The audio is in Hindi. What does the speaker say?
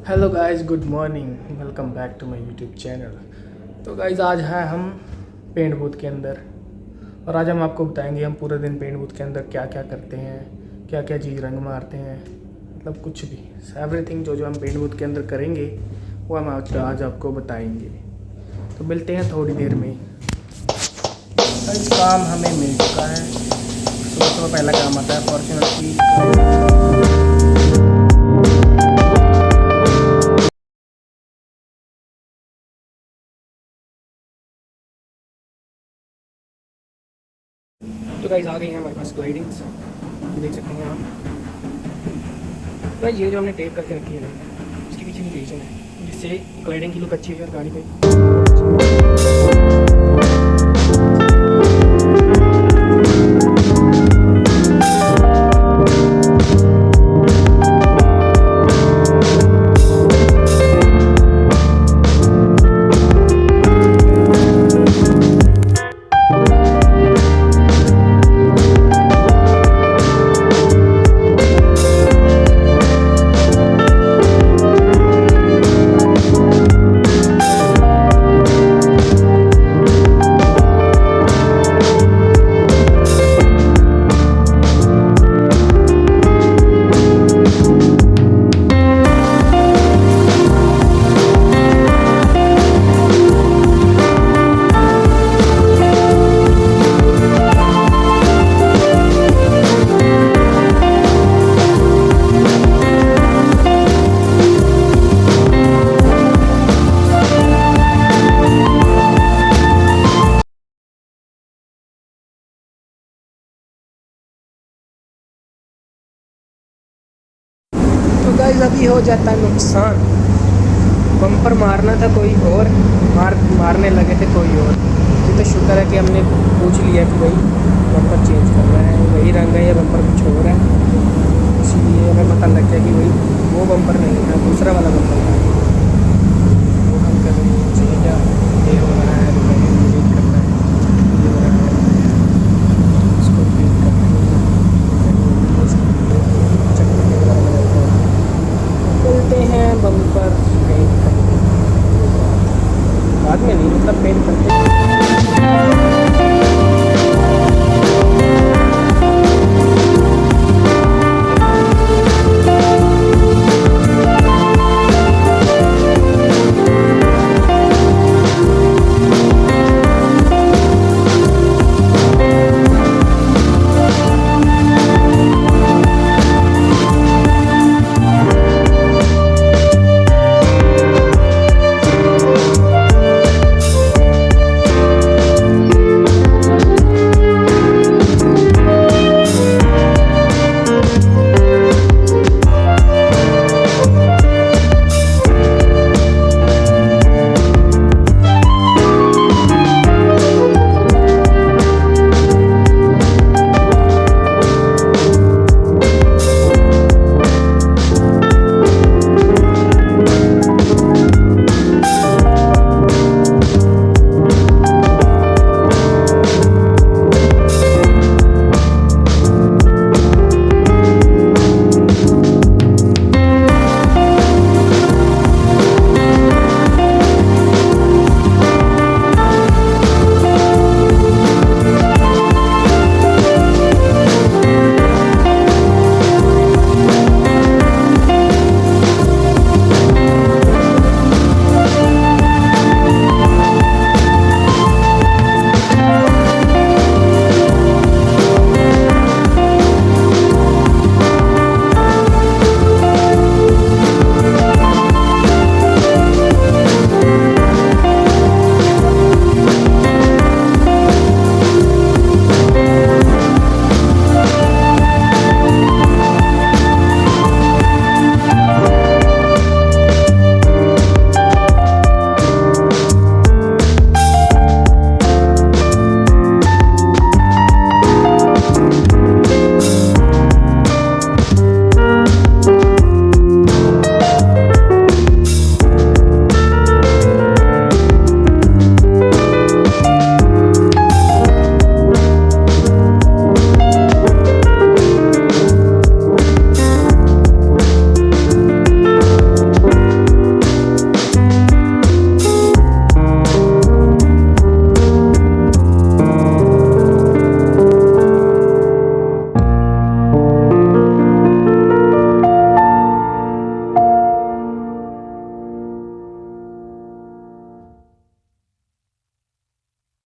Hello guys, good morning, welcome back to my YouTube channel. तो गाइस आज है हम पेंट बूथ के अंदर और आज हम आपको बताएंगे हम पूरे दिन पेंट बूथ के अंदर क्या क्या करते हैं, क्या क्या चीज़ रंग मारते हैं, मतलब कुछ भी एवरीथिंग जो हम पेंट बूथ के अंदर करेंगे वो हम आज आपको बताएंगे। तो मिलते हैं थोड़ी देर में। गाइस काम हमें मिल चुका है। सुबह पहला काम आता है फॉर्चुनेटली। तो गाइस आ गई हैं हमारे पास ग्लाइडिंग्स, देख सकते हैं आप। गाइस ये जो हमने टेप करके रखी है ना, इसके पीछे की रीज़न है जिससे ग्लाइडिंग की लुक अच्छी है गाड़ी पे। तो गाइस अभी हो जाता है नुकसान। बम्पर मारना था कोई और, मारने लगे थे कोई और। ये तो शुक्र है कि हमने पूछ लिया कि भाई बम्पर चेंज करना है, वही रंग है या बम्पर कुछ और है, इसीलिए हमें पता लग गया कि भाई वो बम्पर नहीं है, दूसरा वाला बम्पर है।